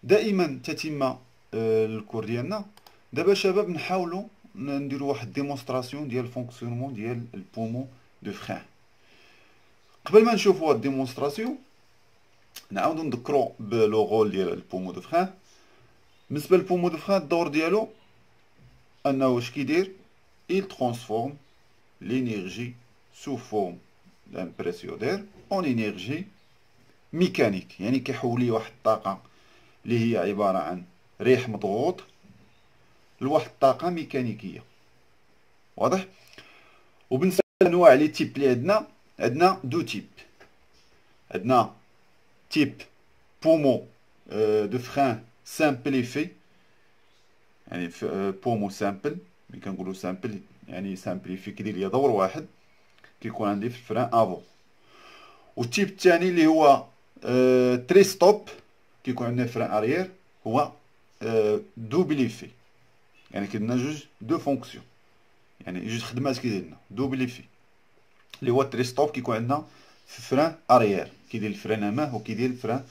دائما تتم الكور ديالنا. دابا شباب نحاولوا نديروا واحد ديمونستراسيون ديال الفونكسيونمون ديال البومو دو فرين. قبل ما نشوفوا هاد الديمونستراسيون نعاودوا نذكروا بلو رول ديال البومو دو فرين. بالنسبه للبومو دو فرين الدور ديالو انه واش كيدير؟ il transforme l'énergie sous forme d'un pression d'air en énergie mécanique، يعني كيحول لي واحد الطاقه اللي هي عباره عن ريح مضغوط لواحد الطاقه ميكانيكيه. واضح؟ وبالنسبه لانواع لي تيب اللي عندنا دو تيب. عندنا تيب بومو دو فران سامبليفي، يعني بومو سامبل، ملي كنقولوا سامبل يعني سامبليفي كيدير ليا دور واحد كيكون عندي في الفران افون. والتيب الثاني اللي هو تري ستوب كيكون عندنا فران اريير، هو دوبليفي، يعني كيدير لنا جوج دو فونكسيون، يعني جوج خدمات كيدير لنا دوبليفي. اللي هو تري ستوب كيكون عندنا في فران اريير، كيدير الفران امام وكيدير الفران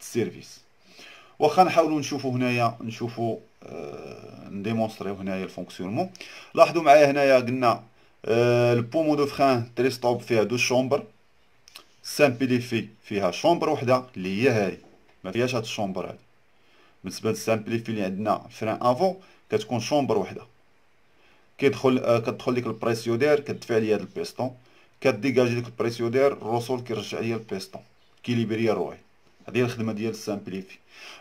السيرفيس. واخا نحاولوا نشوفوا هنايا، نشوفوا نديمونستريو هنايا الفونكسيونمون. لاحظوا معايا هنايا قلنا البومو دو فران تري ستوب فيها دو شومبر، سامبليفي فيها شومبر وحده اللي هي هاي، ما فيهاش هاد الشومبر هادي. بالنسبه للسامبليفي اللي عندنا فران افون كتكون شومبر وحده، كتدخل ديك البريسيودير كتدفع ليا هاد البيستون، كديجاجي ديك البريسيودير، الرسول كيرجع ليا البيستون، كيليبري الروي. هذه هي الخدمه ديال السامبليفي.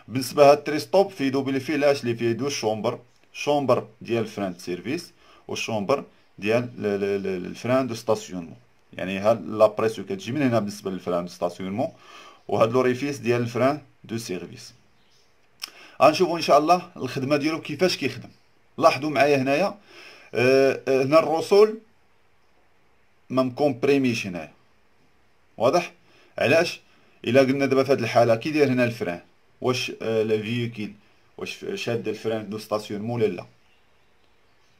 بالنسبه هاد تريستوب في دوبليفي لاش اللي فيه دو شومبر، شومبر ديال الفران سيرفيس والشومبر ديال الفران دو ستاسيونمون. يعني هاد لا بريسيو كتجي من هنا بالنسبه للفران دو ستاسيونمون، وهاد لوريفيس ديال الفران دو سيرفيس. غنشوفوا ان شاء الله الخدمه ديالو كيفاش كيخدم. لاحظوا معايا هنايا هنا الرسول ما مكومبريميش هنايا. واضح؟ علاش؟ الا قلنا دابا في هذه الحاله كي داير هنا الفران، واش لا فييكيل واش شاد الفران دو ستاسيونمون ولا لا؟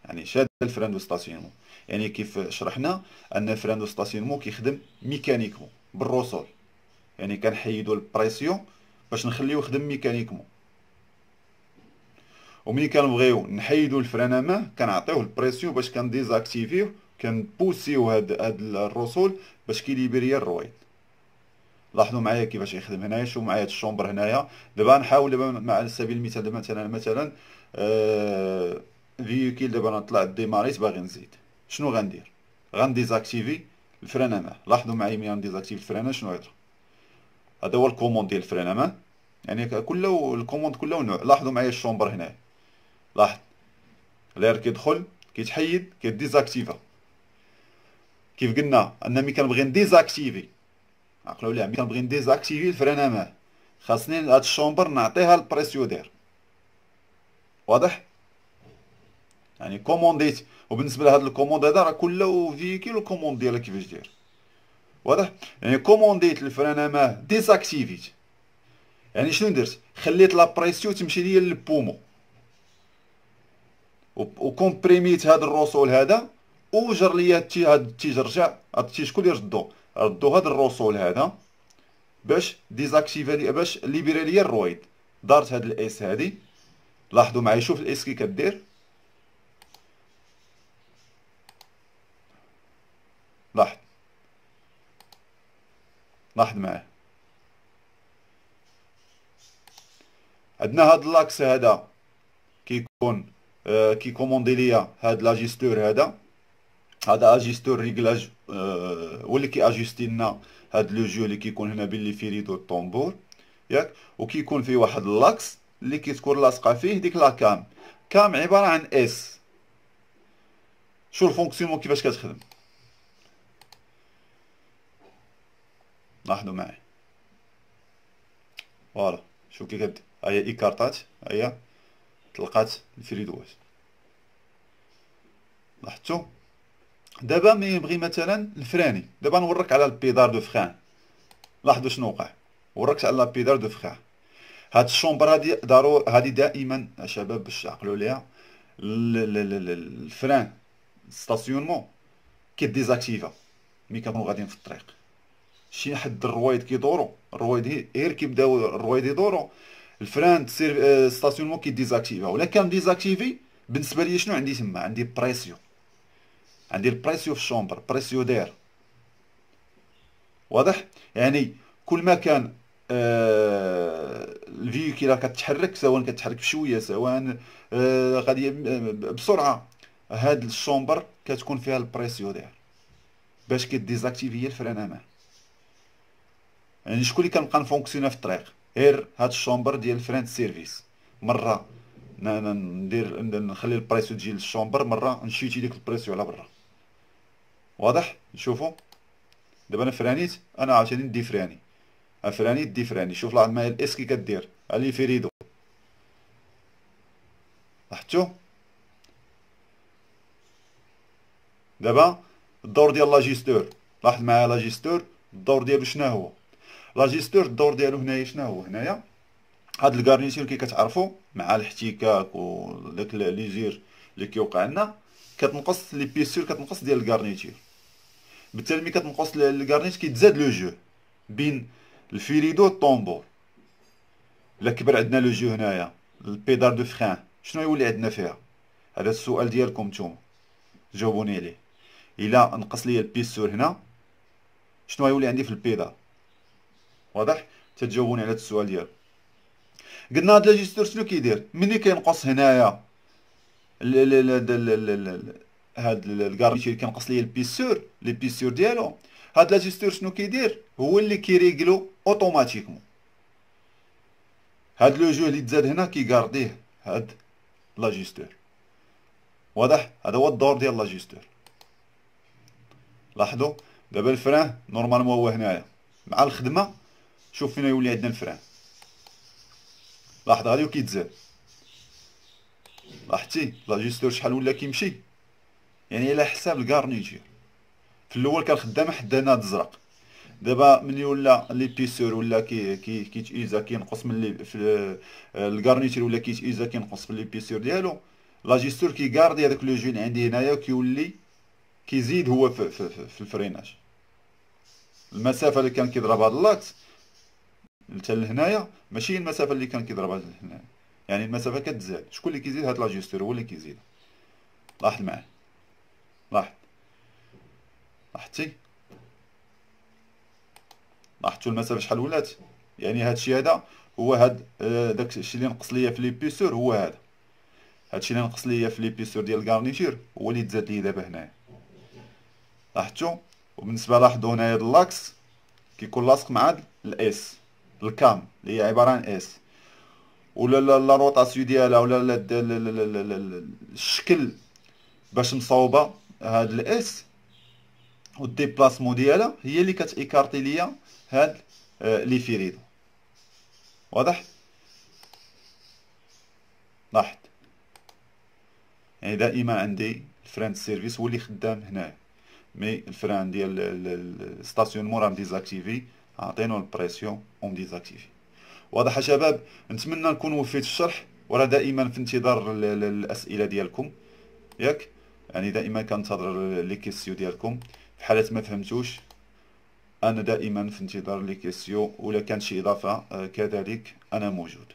يعني شاد الفران دو ستاسيونمون، يعني كيف شرحنا ان الفران دو ستاسيونمون كيخدم ميكانيكمون بالرسول، يعني كنحيدوا البريسيون باش نخليوه يخدم ميكانيكمون. وملي كنبغيو نحيدوا الفران امان كنعطيوه البريسيون باش كنديزاكتيفيوه، كنبوسيو هاد الرسول باش كيليبري الرويد. لاحظوا معايا كيفاش يخدم هنايا. شوفوا معايا هاد الشومبر هنايا. دابا نحاول دابا على سبيل المثال دابا مثلا فييكيل دابا نطلع ديماريت باغي نزيد، شنو غندير؟ غنديزاكتيفي الفران امان. لاحظوا معايا ملي غنديزاكتيفي الفران شنو يطرا. هذا هو الكوموند ديال الفران امان، يعني كله الكوموند كله نوع. لاحظوا معايا الشومبر هنايا، لاحظ لير كيدخل كيتحيد كيديزاكتيفا. كيف قلنا ان ملي كنبغي نديزاكتيفي، عقلوا ليها، ملي كنبغي نديزاكتيفي الفران امان خاصني هاد الشومبر نعطيها البريسيودير. واضح؟ يعني كومونديت. وبالنسبه لهاد الكوموند هذا راه كله فيكيل الكوموند ديالها كيفاش داير. واضح؟ يعني كومونديت الفران امان ديزاكتيفيت، يعني شنو درت؟ خليت لا بريسيو تمشي ليا للبومو، وكومبريميت هاد الرسول هذا، وجر ليا هاد التيج رجع، هاد التيج شكون اللي ردو هاد الرسول هذا باش ديزاكتيفا لي، باش ليبري ليا الرويد. دارت هاد الاس هادي. لاحظوا معايا، شوف الاس كي كدير. لاحظ، لاحظ معايا. عندنا هاد لاكس هذا كيكون كيكوموندي ليا هاد لاجيستور هذا اجيستور ريغلاج، هو اللي كياجيستي لنا هاد لو جو اللي كيكون هنا بين لي فيريدو الطومبور ياك. وكيكون فيه واحد اللاكس اللي كتكون لاصقه فيه ديك لا كام. كام عباره عن اس. شو الفونكسيون كيفاش كتخدم؟ لاحظوا معايا. فوالا، شوف كي كد هي ايكارطات، هي طلقات الفريدوات. لاحظتوا؟ دابا ملي يبغي مثلا الفراني، دابا نوريك على البيدار دو فران. لاحظوا شنو وقع، وريك على البيدار دو فران. هاد الشومبر هادي هادي دائما شباب باش تعقلوا ليها. الفران ستاسيونمون كيديزاكتيفا ملي كنكونوا غاديين في الطريق. شي حد الرويد كيدورو، الرويد غير كيبداو الرويد يدورو، الفران ستاسيونمون كيديزاكتيفا. ولا كان ديزاكتيفي بالنسبه لي شنو عندي تما؟ عندي بريسيو، عندي البريسيو في الشومبر، بريسيو داير. واضح؟ يعني كل ما كان الفيكيلا كتحرك، سواء كتحرك بشويه سواء غادي بسرعه، هاد الشومبر كتكون فيها البريسيو داير باش كيديزاكتيفي الفران امان. يعني شكون اللي كنبقى نفونكسيونا في الطريق؟ غير هاد الشومبر ديال الفران سيرفيس. مره نخلي البريسيو تجي للشومبر، مره نشيتي ديك البريسيو على برا. واضح؟ نشوفوا دابا انا فرانيت، انا عاوتاني ندي فراني، فراني دي فراني. شوف لاحظ معايا الاس كي كدير علي فريدو، لاحظتو؟ دابا الدور ديال لاجيستور، لاحظ معايا لاجيستور الدور ديالو شنو هو؟ لاجيستور الدور ديالو هنايا شنو هو؟ هنايا هاد الكارنيتور كي كتعرفوا مع الاحتكاك وداك لي زير اللي كيوقع لنا، كتنقص لي بيسور، كتنقص ديال الكارنيتور. بالتالي ملي كتنقص الكارنيت كيتزاد لو جو بين الفيريدو والطومبور. الا كبر عندنا لو جو هنايا، البيدال دو فران شنو يولي عندنا فيها؟ هذا السؤال ديالكم نتوما، جاوبوني عليه. الا نقص لي البيسور هنا شنو يولي عندي في البيدال؟ واضح؟ تتجاوبوني على هذا السؤال ديالكم. قلنا هاد لاجيستور شنو كيدير ملي كينقص هنايا هاد الكارنيتور، كينقص لي البيسور، لي بيسور ديالو. هاد لاجيستور شنو كيدير؟ هو اللي كيريغلو اوتوماتيكمون. هاد لو جو اللي تزاد هنا كيغارديه هاد لاجيستور. واضح؟ هذا هو الدور ديال لاجيستور. لاحظوا دابا الفران نورمالمون هو هنايا، مع الخدمه شوف فين يولي عندنا الفران. لاحظ غادي وكيتزاد، لاحظتي لاجيستور شحال ولا كيمشي؟ يعني على حساب الكارنيتور. في الاول كان خدامه حدانا هاد الزرق، دابا ملي ولا لي بيسور ولا كيتيزا كينقص من لي في الكارنيتور، ولا كيتيزا كينقص في لي بيسور ديالو، لاجيستور كيغاردي هذاك لو جو اللي عندي هنايا، وكيولي كيزيد هو في الفريناج. المسافه اللي كان كيضرب هذا اللاكس حتى لهنايا ماشي المسافه اللي كان كيضربها لهنايا، يعني المسافه كتزاد. شكون اللي كيزيد؟ هاد لاجيستور هو اللي كيزيد. لاحظ معايا، لاحظ، لاحظتي؟ لاحظتوا المسافه شحال ولات؟ يعني هادشي هذا هو هاد داك الشيء اللي نقص ليا في لي بيسور، هو هذا. هادشي اللي نقص ليا في لي بيسور ديال الكارنيتور هو اللي تزاد ليا دابا هنايا. لاحظتوا؟ وبالنسبه لاحظوا هنايا هاد اللاكس كيكون لاصق مع الاس، الكام اللي هي عباره عن اس، ولا لا روطاسيون ديالها، ولا الشكل باش مصاوبه هاد الاس والديبلاسمون ديالها هي اللي كتيكارتي ليا هاد لي فيريدو. واضح؟ لاحظ يعني دائما عندي الفران سيرفيس هو اللي خدام هنايا، مي الفران ديال الستاسيونمون راه مديزاكتيفي، عاطينو البريسيون ومديزاكتيفي. واضح يا شباب؟ نتمنى نكون وفيت الشرح، وراه دائما في انتظار الاسئله ديالكم، ياك؟ يعني دائما كنتظر لي كيسيو ديالكم. في حالة ما فهمتوش انا دائما في انتظار لي كيسيو، ولا كان شي اضافه كذلك انا موجود.